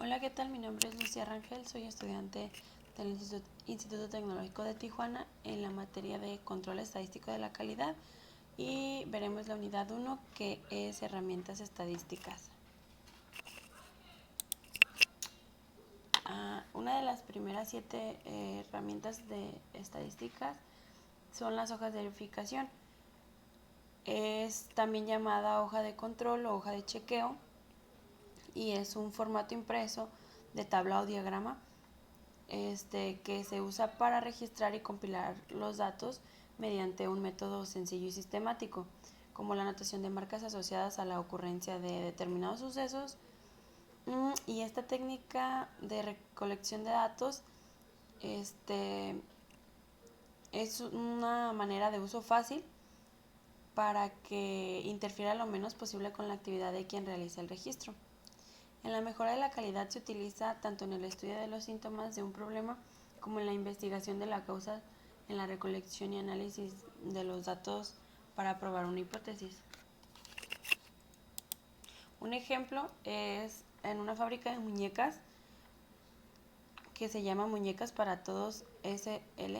Hola, ¿qué tal? Mi nombre es Lucía Rangel, soy estudiante del Instituto Tecnológico de Tijuana en la materia de control estadístico de la calidad y veremos la unidad 1 que es herramientas estadísticas. Una de las primeras 7 herramientas de estadísticas son las hojas de verificación. Es también llamada hoja de control o hoja de chequeo y es un formato impreso de tabla o diagrama que se usa para registrar y compilar los datos mediante un método sencillo y sistemático, como la anotación de marcas asociadas a la ocurrencia de determinados sucesos. Y esta técnica de recolección de datos es una manera de uso fácil para que interfiera lo menos posible con la actividad de quien realiza el registro. En la mejora de la calidad se utiliza tanto en el estudio de los síntomas de un problema como en la investigación de la causa, en la recolección y análisis de los datos para probar una hipótesis. Un ejemplo es en una fábrica de muñecas que se llama Muñecas para Todos SL.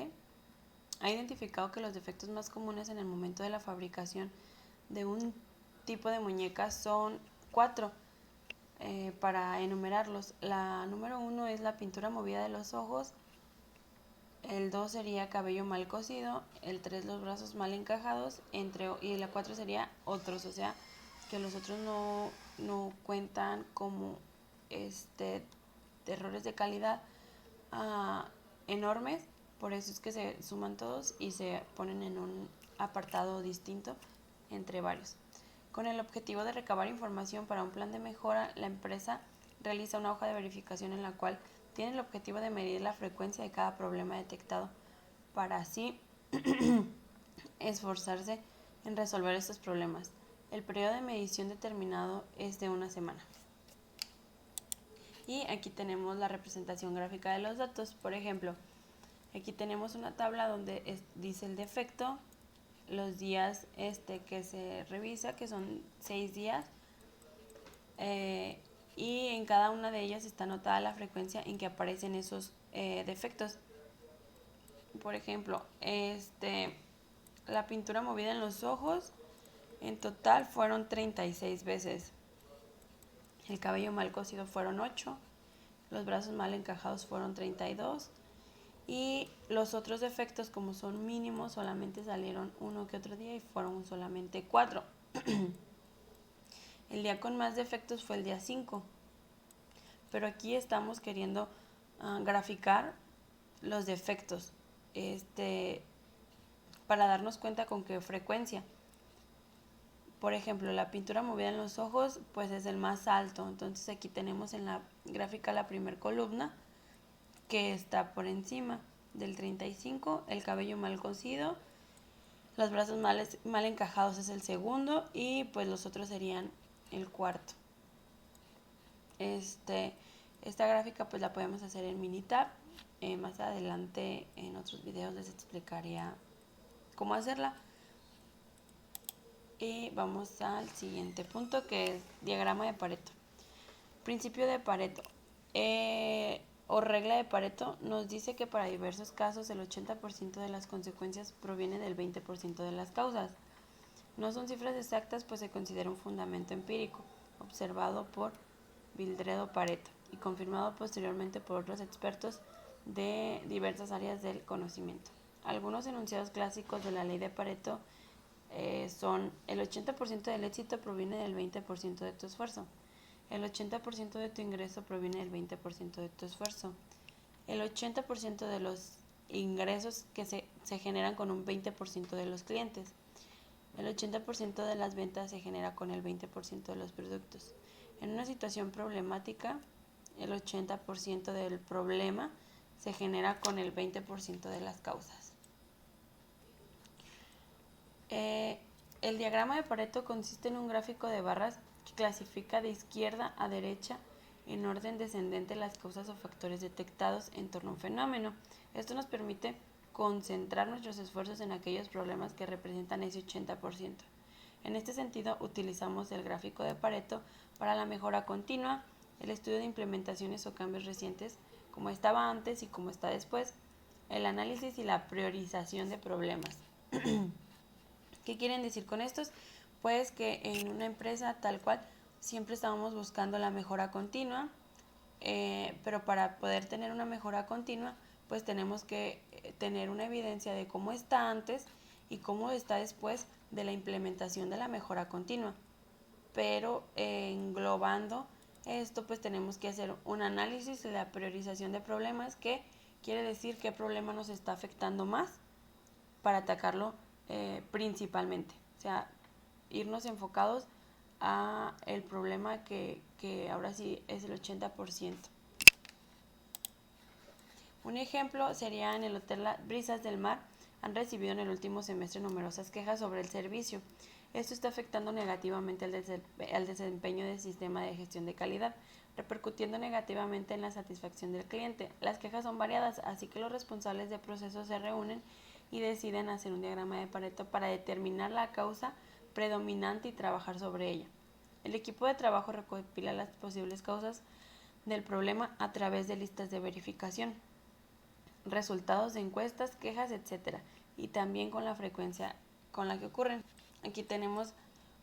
Ha identificado que los defectos más comunes en el momento de la fabricación de un tipo de muñecas son 4. Para enumerarlos, la número 1 es la pintura movida de los ojos, el 2 sería cabello mal cosido, el 3 los brazos mal encajados, y la 4 sería otros, o sea que los otros no cuentan como errores de calidad enormes, por eso es que se suman todos y se ponen en un apartado distinto entre varios. Con el objetivo de recabar información para un plan de mejora, la empresa realiza una hoja de verificación en la cual tiene el objetivo de medir la frecuencia de cada problema detectado para así esforzarse en resolver estos problemas. El periodo de medición determinado es de una semana. Y aquí tenemos la representación gráfica de los datos. Por ejemplo, aquí tenemos una tabla donde dice el defecto, los días que se revisa, que son 6 días, y en cada una de ellas está anotada la frecuencia en que aparecen esos defectos. Por ejemplo, la pintura movida en los ojos, en total fueron 36 veces. El cabello mal cosido fueron 8. Los brazos mal encajados fueron 32. Y los otros defectos, como son mínimos, solamente salieron uno que otro día y fueron solamente 4. El día con más defectos fue el día 5. Pero aquí estamos queriendo graficar los defectos para darnos cuenta con qué frecuencia. Por ejemplo, la pintura movida en los ojos pues es el más alto. Entonces aquí tenemos en la gráfica la primera columna que está por encima del 35, el cabello mal cosido, los brazos mal encajados es el segundo y pues los otros serían el cuarto. Esta gráfica pues la podemos hacer en Minitab. Más adelante en otros videos les explicaría cómo hacerla. Y vamos al siguiente punto, que es diagrama de Pareto. Principio de Pareto o regla de Pareto nos dice que para diversos casos el 80% de las consecuencias proviene del 20% de las causas. No son cifras exactas, pues se considera un fundamento empírico, observado por Vildredo Pareto y confirmado posteriormente por otros expertos de diversas áreas del conocimiento. Algunos enunciados clásicos de la ley de Pareto son: el 80% del éxito proviene del 20% de tu esfuerzo, el 80% de tu ingreso proviene del 20% de tu esfuerzo, el 80% de los ingresos que se generan con un 20% de los clientes, el 80% de las ventas se genera con el 20% de los productos. En una situación problemática, el 80% del problema se genera con el 20% de las causas. El diagrama de Pareto consiste en un gráfico de barras que clasifica de izquierda a derecha en orden descendente las causas o factores detectados en torno a un fenómeno. Esto nos permite concentrar nuestros esfuerzos en aquellos problemas que representan ese 80%. En este sentido, utilizamos el gráfico de Pareto para la mejora continua el estudio de implementaciones o cambios recientes, como estaba antes y como está después, el análisis y la priorización de problemas. ¿Qué quieren decir con estos? Pues que en una empresa tal cual siempre estamos buscando la mejora continua, pero para poder tener una mejora continua, pues tenemos que tener una evidencia de cómo está antes y cómo está después de la implementación de la mejora continua. Pero englobando esto, pues tenemos que hacer un análisis de la priorización de problemas, que quiere decir qué problema nos está afectando más para atacarlo principalmente. O sea, irnos enfocados a el problema que ahora sí es el 80%. Un ejemplo sería en el Hotel Brisas del Mar. Han recibido en el último semestre numerosas quejas sobre el servicio. Esto está afectando negativamente el desempeño del sistema de gestión de calidad, repercutiendo negativamente en la satisfacción del cliente. Las quejas son variadas, así que los responsables de procesos se reúnen y deciden hacer un diagrama de Pareto para determinar la causa predominante y trabajar sobre ella. El equipo de trabajo recopila las posibles causas del problema a través de listas de verificación, resultados de encuestas, quejas, etcétera, y también con la frecuencia con la que ocurren. Aquí tenemos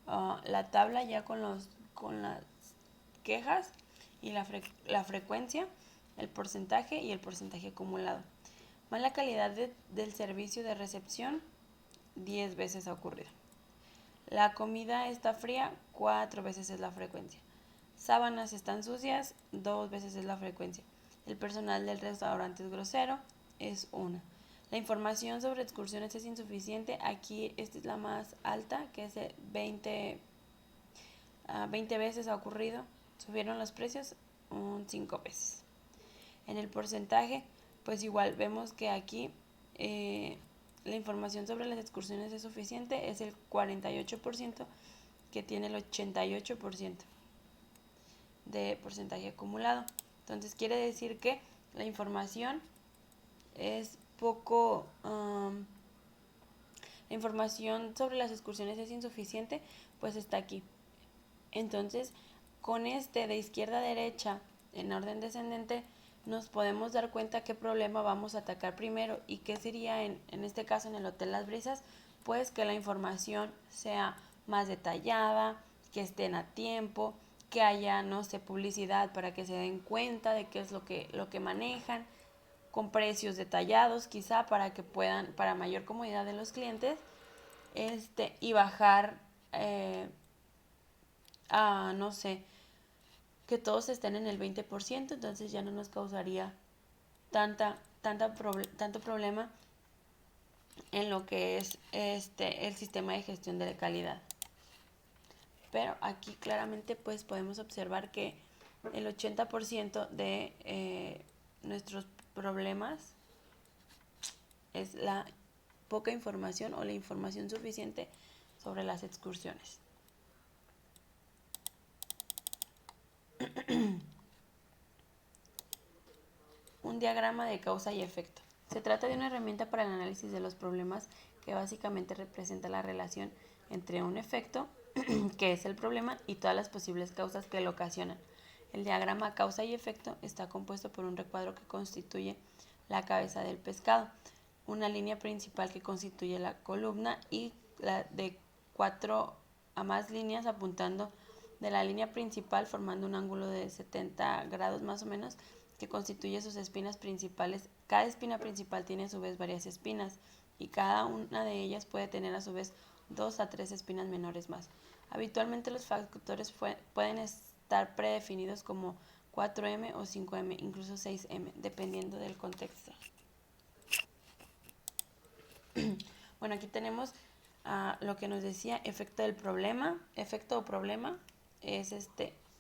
la tabla ya con las quejas y la frecuencia, el porcentaje y el porcentaje acumulado. Mala calidad del servicio de recepción, 10 veces ha ocurrido. La comida está fría, 4 veces es la frecuencia. Sábanas están sucias, 2 veces es la frecuencia. El personal del restaurante es grosero, es 1. La información sobre excursiones es insuficiente. Aquí esta es la más alta, que es 20 veces ha ocurrido. Subieron los precios 5 veces. En el porcentaje, pues igual vemos que aquí la información sobre las excursiones es suficiente, es el 48%, que tiene el 88% de porcentaje acumulado. Entonces quiere decir que la información es poco, la información sobre las excursiones es insuficiente, pues está aquí. Entonces, con este de izquierda a derecha en orden descendente, nos podemos dar cuenta qué problema vamos a atacar primero, y qué sería en este caso en el Hotel Las Brisas, pues que la información sea más detallada, que estén a tiempo, que haya, no sé, publicidad para que se den cuenta de qué es lo que manejan, con precios detallados quizá para que puedan, para mayor comodidad de los clientes, y bajar a, no sé, que todos estén en el 20%, entonces ya no nos causaría tanto problema en lo que es el sistema de gestión de calidad. Pero aquí claramente pues podemos observar que el 80% de nuestros problemas es la poca información o la información suficiente sobre las excursiones. Un diagrama de causa y efecto. Se trata de una herramienta para el análisis de los problemas que básicamente representa la relación entre un efecto, que es el problema, y todas las posibles causas que lo ocasionan. El diagrama causa y efecto está compuesto por un recuadro que constituye la cabeza del pescado, una línea principal que constituye la columna y la de 4 a más líneas apuntando de la línea principal, formando un ángulo de 70 grados más o menos, que constituye sus espinas principales. Cada espina principal tiene a su vez varias espinas, y cada una de ellas puede tener a su vez 2 a 3 espinas menores más. Habitualmente los factores pueden estar predefinidos como 4M o 5M, incluso 6M, dependiendo del contexto. Bueno, aquí tenemos lo que nos decía efecto del problema. Efecto o problema es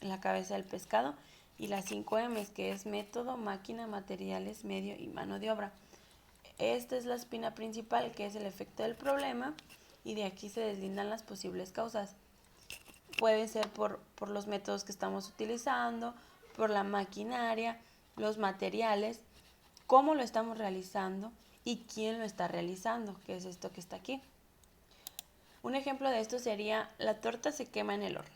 la cabeza del pescado, y las 5 M's, que es método, máquina, materiales, medio y mano de obra. Esta es la espina principal, que es el efecto del problema, y de aquí se deslindan las posibles causas. Puede ser por los métodos que estamos utilizando, por la maquinaria, los materiales, cómo lo estamos realizando y quién lo está realizando, que es esto que está aquí. Un ejemplo de esto sería: la torta se quema en el horno.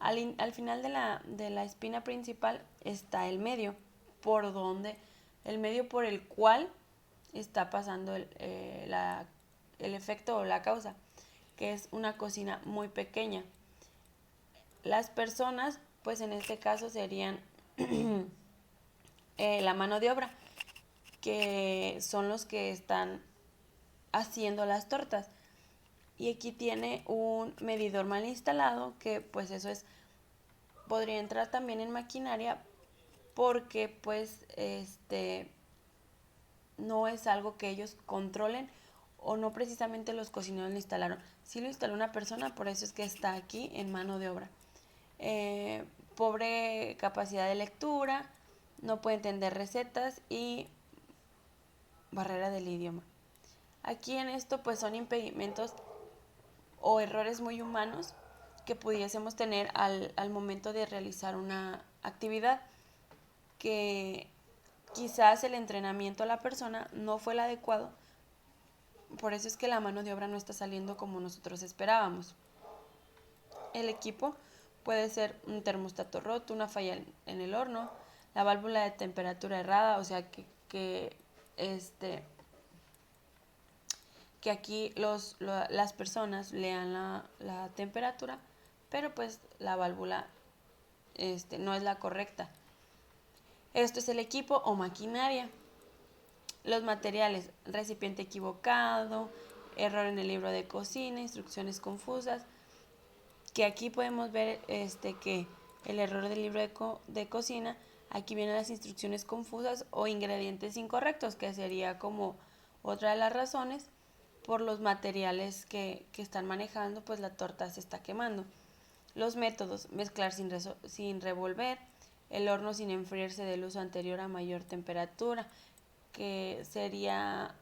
al final de la espina principal está el medio, el medio por el cual está pasando el efecto o la causa, que es una cocina muy pequeña. Las personas, pues en este caso serían la mano de obra, que son los que están haciendo las tortas. Y aquí tiene un medidor mal instalado, que pues eso podría entrar también en maquinaria, porque pues no es algo que ellos controlen, o no precisamente los cocineros lo instalaron. Sí lo instaló una persona, por eso es que está aquí en mano de obra. Pobre capacidad de lectura, no puede entender recetas y barrera del idioma. Aquí en esto pues son impedimentos o errores muy humanos que pudiésemos tener al momento de realizar una actividad, que quizás el entrenamiento a la persona no fue el adecuado, por eso es que la mano de obra no está saliendo como nosotros esperábamos. El equipo puede ser un termostato roto, una falla en el horno, la válvula de temperatura errada, o sea que aquí las personas lean la temperatura, pero pues la válvula no es la correcta. Esto es el equipo o maquinaria. Los materiales: recipiente equivocado, error en el libro de cocina, instrucciones confusas, que aquí podemos ver que el error del libro de cocina, aquí vienen las instrucciones confusas o ingredientes incorrectos, que sería como otra de las razones por los materiales que están manejando, pues la torta se está quemando. Los métodos: mezclar sin revolver, el horno sin enfriarse del uso anterior a mayor temperatura, que sería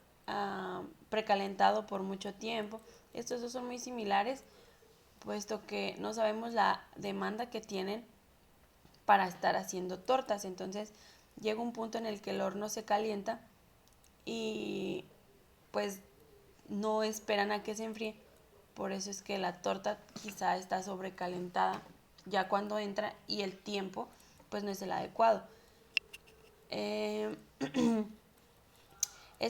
precalentado por mucho tiempo. Estos dos son muy similares, puesto que no sabemos la demanda que tienen para estar haciendo tortas. Entonces llega un punto en el que el horno se calienta y pues no esperan a que se enfríe. Por eso es que la torta quizá está sobrecalentada ya cuando entra, y el tiempo pues no es el adecuado.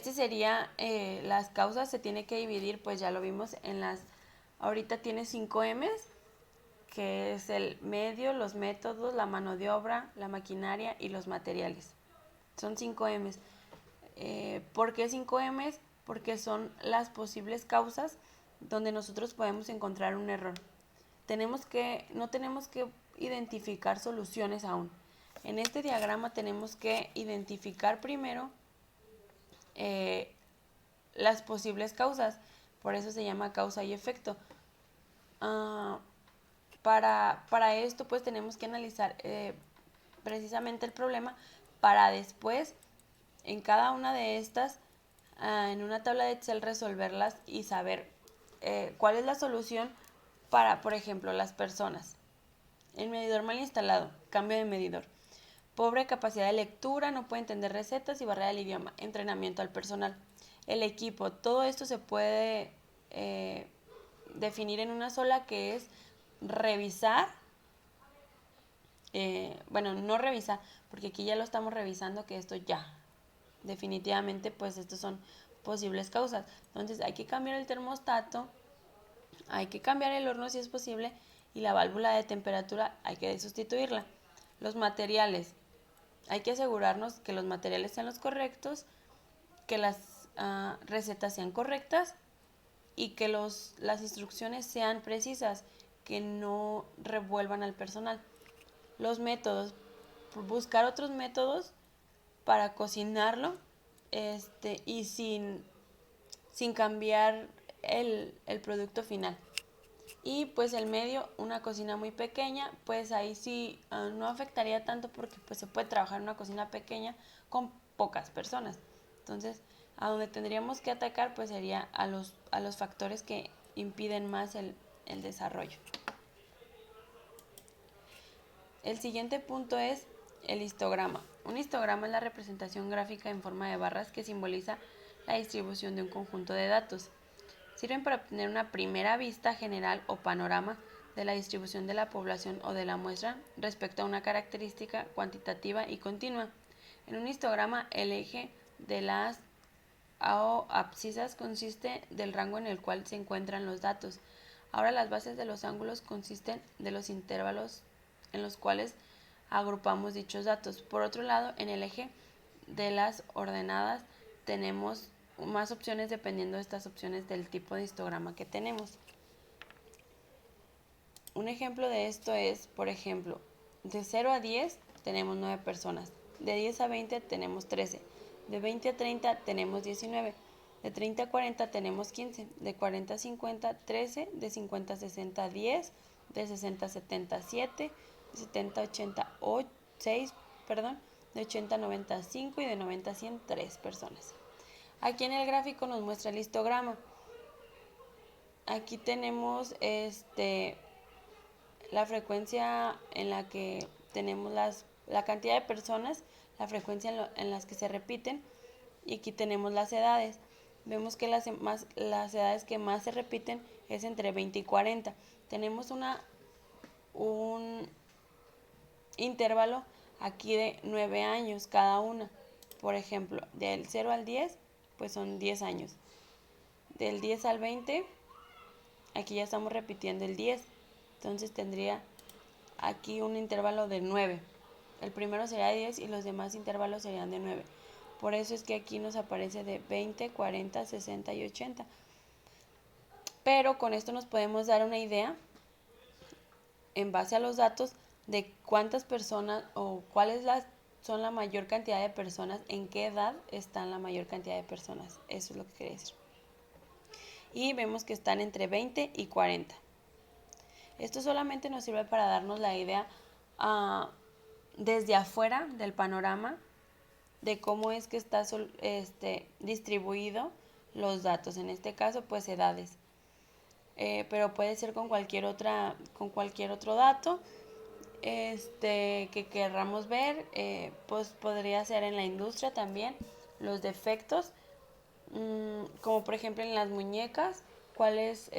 Sería las causas. Se tiene que dividir, pues ya lo vimos ahorita tiene 5 M's, que es el medio, los métodos, la mano de obra, la maquinaria y los materiales. Son 5 M's. ¿Por qué 5 M's? Porque son las posibles causas donde nosotros podemos encontrar un error. No tenemos que identificar soluciones aún. En este diagrama tenemos que identificar primero las posibles causas. Por eso se llama causa y efecto. Para esto pues tenemos que analizar precisamente el problema, para después en cada una de estas en una tabla de Excel resolverlas y saber cuál es la solución para, por ejemplo, las personas. El medidor mal instalado, cambio de medidor. Pobre capacidad de lectura, no puede entender recetas y barrera del idioma, entrenamiento al personal. El equipo, todo esto se puede definir en una sola, que es revisar, no revisar, porque aquí ya lo estamos revisando, que esto ya, definitivamente, pues estos son posibles causas. Entonces hay que cambiar el termostato, hay que cambiar el horno si es posible, y la válvula de temperatura hay que sustituirla. Los materiales: hay que asegurarnos que los materiales sean los correctos, que las recetas sean correctas y que las instrucciones sean precisas, que no revuelvan al personal. Los métodos: buscar otros métodos para cocinarlo y sin cambiar el producto final. Y pues el medio, una cocina muy pequeña, pues ahí sí no afectaría tanto, porque pues se puede trabajar en una cocina pequeña con pocas personas. Entonces, a donde tendríamos que atacar pues sería a los factores que impiden más el desarrollo. El siguiente punto es el histograma. Un histograma es la representación gráfica en forma de barras que simboliza la distribución de un conjunto de datos. Sirven para obtener una primera vista general o panorama de la distribución de la población o de la muestra respecto a una característica cuantitativa y continua. En un histograma, el eje de las abscisas consiste del rango en el cual se encuentran los datos. Ahora las bases de los ángulos consisten de los intervalos en los cuales agrupamos dichos datos. Por otro lado, en el eje de las ordenadas tenemos más opciones dependiendo de estas opciones del tipo de histograma que tenemos. Un ejemplo de esto es, por ejemplo, de 0 a 10 tenemos 9 personas, de 10 a 20 tenemos 13, de 20 a 30 tenemos 19, de 30 a 40 tenemos 15, de 40 a 50 13, de 50 a 60 10, de 60 a 70 7, de 70 a 80 6, de 80 a 90 5 y de 90 a 100 3 personas. Aquí en el gráfico nos muestra el histograma. Aquí tenemos la frecuencia en la que tenemos la cantidad de personas, la frecuencia en las que se repiten, y aquí tenemos las edades. Vemos que las edades que más se repiten es entre 20 y 40. Tenemos un intervalo aquí de 9 años cada una. Por ejemplo, del 0 al 10, pues son 10 años. Del 10 al 20, aquí ya estamos repitiendo el 10. Entonces tendría aquí un intervalo de 9. El primero sería 10 y los demás intervalos serían de 9. Por eso es que aquí nos aparece de 20, 40, 60 y 80. Pero con esto nos podemos dar una idea, en base a los datos, de cuántas personas o cuáles son la mayor cantidad de personas, en qué edad están la mayor cantidad de personas. Eso es lo que quiere decir. Y vemos que están entre 20 y 40. Esto solamente nos sirve para darnos la idea desde afuera del panorama de cómo es que está distribuido los datos. En este caso, pues edades. Pero puede ser con cualquier otro dato que querramos ver. Pues podría ser en la industria también los defectos, como por ejemplo en las muñecas, cuáles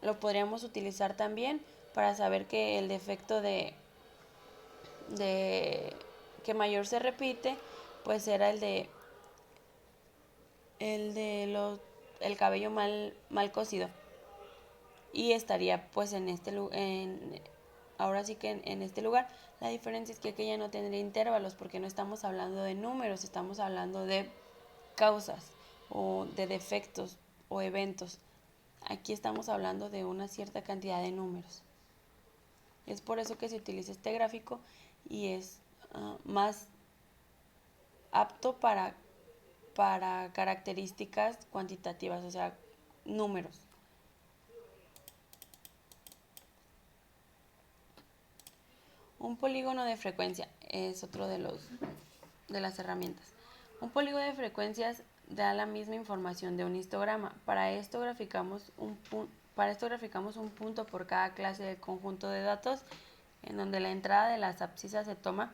lo podríamos utilizar también para saber que el defecto de que mayor se repite, pues era el cabello mal cosido, y estaría pues ahora sí que en este lugar. La diferencia es que aquí ya no tendría intervalos, porque no estamos hablando de números, estamos hablando de causas o de defectos o eventos. Aquí estamos hablando de una cierta cantidad de números. Es por eso que se utiliza este gráfico y es más apto para características cuantitativas, o sea, números. Un polígono de frecuencia es otro de las herramientas. Un polígono de frecuencias da la misma información de un histograma. Para esto graficamos un punto por cada clase del conjunto de datos, en donde la entrada de las abscisas se toma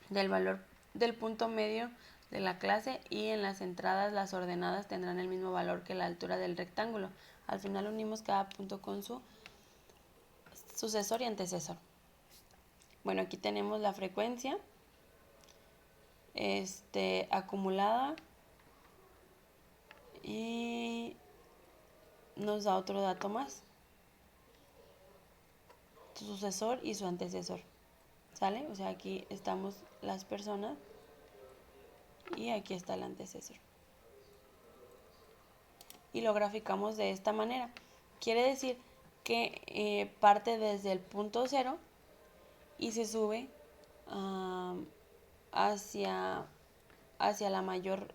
del valor del punto medio de la clase, y en las entradas las ordenadas tendrán el mismo valor que la altura del rectángulo. Al final unimos cada punto con su sucesor y antecesor. Bueno, aquí tenemos la frecuencia acumulada, y nos da otro dato más, su sucesor y su antecesor. ¿Sale? O sea, aquí estamos las personas y aquí está el antecesor. Y lo graficamos de esta manera. Quiere decir que parte desde el punto 0 y se sube hacia la mayor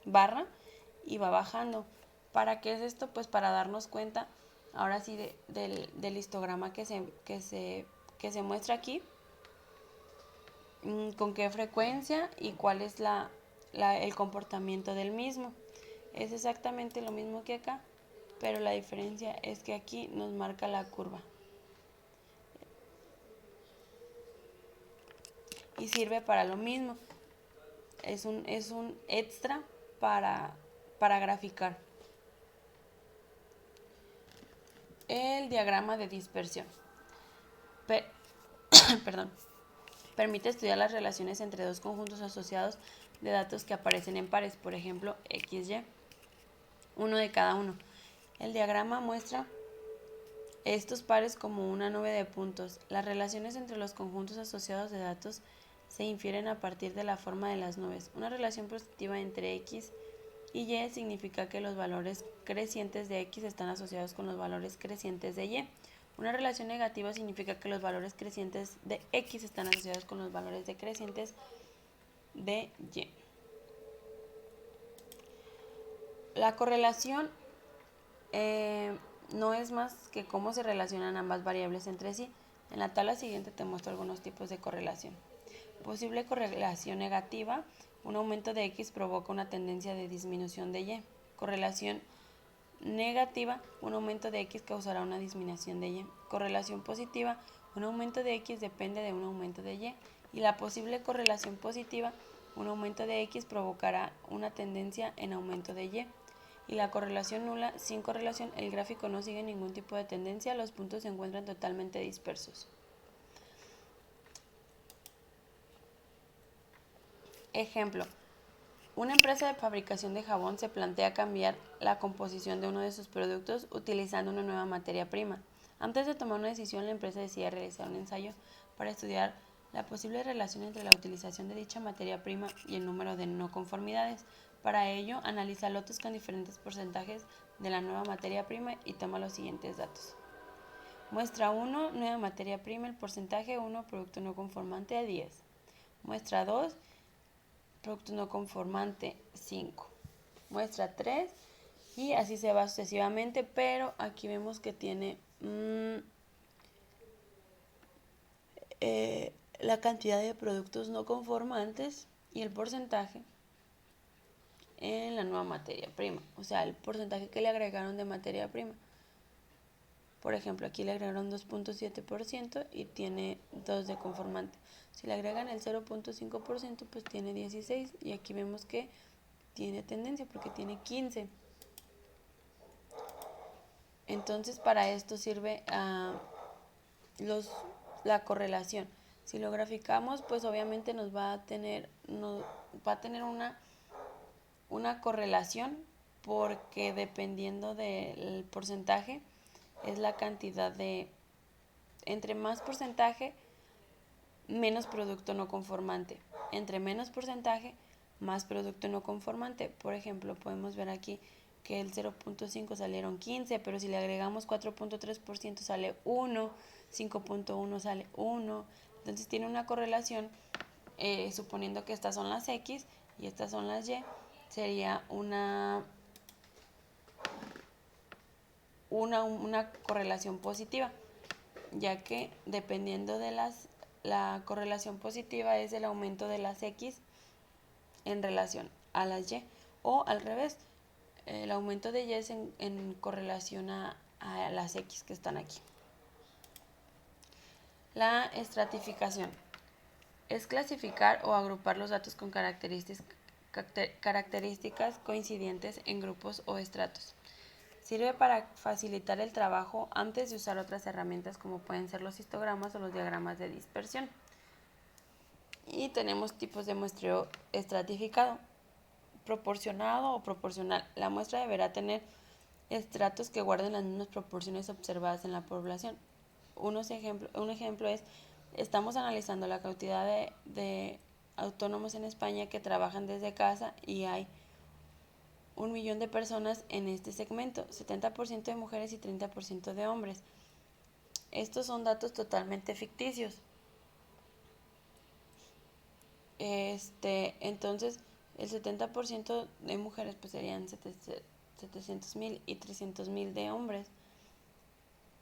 barra, y va bajando. ¿Para qué es esto? Pues para darnos cuenta ahora sí del histograma que se muestra aquí, con qué frecuencia y cuál es el comportamiento del mismo. Es exactamente lo mismo que acá, pero la diferencia es que aquí nos marca la curva. Y sirve para lo mismo. Es un extra para graficar. El diagrama de dispersión. Perdón. Permite estudiar las relaciones entre dos conjuntos asociados de datos que aparecen en pares, por ejemplo, X, Y, uno de cada uno. El diagrama muestra estos pares como una nube de puntos. Las relaciones entre los conjuntos asociados de datos se infieren a partir de la forma de las nubes. Una relación positiva entre X y Y significa que los valores crecientes de X están asociados con los valores crecientes de Y. Una relación negativa significa que los valores crecientes de X están asociados con los valores decrecientes de Y. La correlación no es más que cómo se relacionan ambas variables entre sí. En la tabla siguiente te muestro algunos tipos de correlación. Posible correlación negativa. Un aumento de X provoca una tendencia de disminución de Y. Correlación negativa. Un aumento de X causará una disminución de Y. Correlación positiva. Un aumento de X depende de un aumento de Y. Y la posible correlación positiva. Un aumento de X provocará una tendencia en aumento de Y. Y la correlación nula, sin correlación, el gráfico no sigue ningún tipo de tendencia, los puntos se encuentran totalmente dispersos. Ejemplo, una empresa de fabricación de jabón se plantea cambiar la composición de uno de sus productos utilizando una nueva materia prima. Antes de tomar una decisión, la empresa decide realizar un ensayo para estudiar la posible relación entre la utilización de dicha materia prima y el número de no conformidades. Para ello, analiza lotes con diferentes porcentajes de la nueva materia prima y toma los siguientes datos. Muestra 1, nueva materia prima, el porcentaje 1, producto no conformante a 10. Muestra 2, producto no conformante 5. Muestra 3 y así se va sucesivamente, pero aquí vemos que tiene la cantidad de productos no conformantes y el porcentaje en la nueva materia prima, o sea, el porcentaje que le agregaron de materia prima. Por ejemplo, aquí le agregaron 2.7% y tiene 2 de conformante. Si le agregan el 0.5%, pues tiene 16 y aquí vemos que tiene tendencia porque tiene 15. Entonces, para esto sirve la correlación. Si lo graficamos, pues obviamente nos va a tener una correlación porque dependiendo del porcentaje es la cantidad de, entre más porcentaje, menos producto no conformante. Entre menos porcentaje, más producto no conformante. Por ejemplo, podemos ver aquí que el 0.5 salieron 15, pero si le agregamos 4.3% sale 1, 5.1 sale 1. Entonces tiene una correlación, suponiendo que estas son las X y estas son las Y, sería una correlación positiva, ya que dependiendo de la correlación positiva es el aumento de las X en relación a las Y, o al revés, el aumento de Y es en correlación a las X que están aquí. La estratificación es clasificar o agrupar los datos con características coincidentes en grupos o estratos. Sirve para facilitar el trabajo antes de usar otras herramientas como pueden ser los histogramas o los diagramas de dispersión. Y tenemos tipos de muestreo estratificado, proporcionado o proporcional. La muestra deberá tener estratos que guarden las mismas proporciones observadas en la población. Un ejemplo es, estamos analizando la cantidad de autónomos en España que trabajan desde casa y hay 1 millón de personas en este segmento, 70% de mujeres y 30% de hombres. Estos son datos totalmente ficticios. Entonces, el 70% de mujeres pues serían 700,000 y 300,000 de hombres.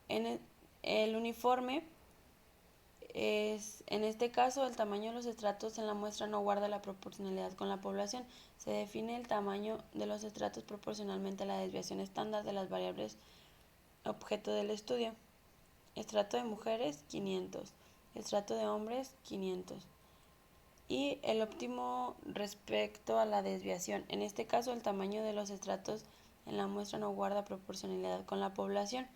En el uniforme en este caso, el tamaño de los estratos en la muestra no guarda la proporcionalidad con la población. Se define el tamaño de los estratos proporcionalmente a la desviación estándar de las variables objeto del estudio. Estrato de mujeres, 500. Estrato de hombres, 500. Y el óptimo respecto a la desviación. En este caso, el tamaño de los estratos en la muestra no guarda proporcionalidad con la población.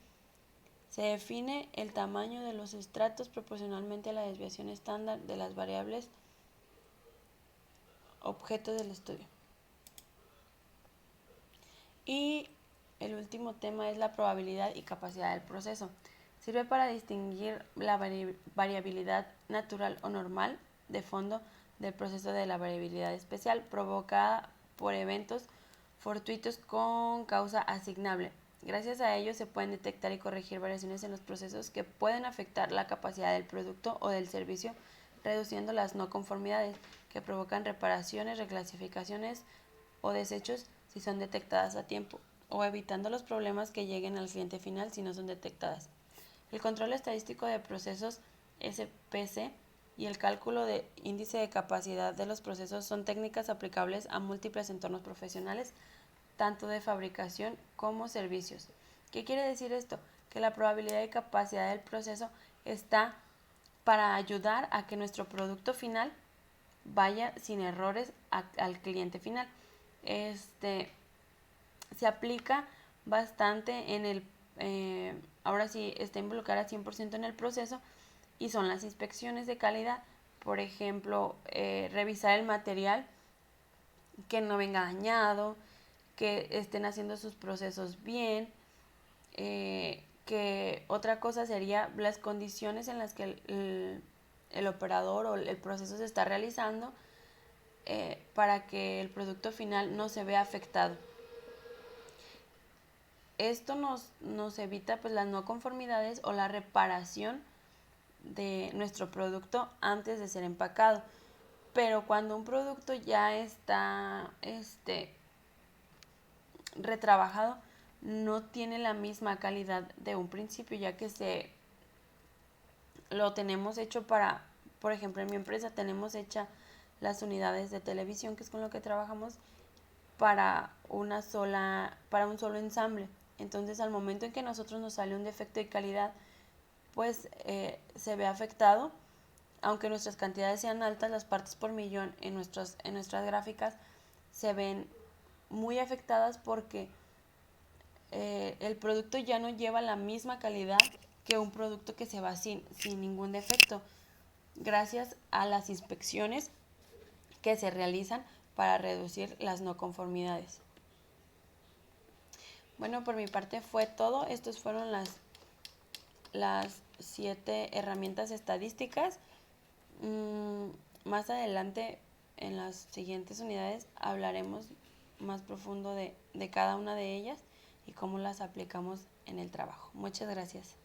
Se define el tamaño de los estratos proporcionalmente a la desviación estándar de las variables objeto del estudio. Y el último tema es la probabilidad y capacidad del proceso. Sirve para distinguir la variabilidad natural o normal de fondo del proceso de la variabilidad especial provocada por eventos fortuitos con causa asignable. Gracias a ello se pueden detectar y corregir variaciones en los procesos que pueden afectar la capacidad del producto o del servicio, reduciendo las no conformidades que provocan reparaciones, reclasificaciones o desechos si son detectadas a tiempo, o evitando los problemas que lleguen al cliente final si no son detectadas. El control estadístico de procesos SPC y el cálculo de índice de capacidad de los procesos son técnicas aplicables a múltiples entornos profesionales, tanto de fabricación como servicios. ¿Qué quiere decir esto? Que la probabilidad y capacidad del proceso está para ayudar a que nuestro producto final vaya sin errores al cliente final. Se aplica bastante en el, ahora sí está involucrada 100% en el proceso, y son las inspecciones de calidad. Por ejemplo, revisar el material, que no venga dañado, que estén haciendo sus procesos bien, que otra cosa sería las condiciones en las que el operador o el proceso se está realizando, para que el producto final no se vea afectado. Esto nos evita pues las no conformidades o la reparación de nuestro producto antes de ser empacado. Pero cuando un producto ya está retrabajado, no tiene la misma calidad de un principio, ya que lo tenemos hecho para, por ejemplo, en mi empresa tenemos hecha las unidades de televisión, que es con lo que trabajamos, para un solo ensamble. Entonces, al momento en que a nosotros nos sale un defecto de calidad, pues se ve afectado. Aunque nuestras cantidades sean altas, las partes por millón en nuestras gráficas se ven muy afectadas, porque el producto ya no lleva la misma calidad que un producto que se va sin ningún defecto, gracias a las inspecciones que se realizan para reducir las no conformidades. Bueno, por mi parte fue todo. Estos fueron las 7 herramientas estadísticas. Más adelante, en las siguientes unidades, hablaremos más profundo de cada una de ellas y cómo las aplicamos en el trabajo. Muchas gracias.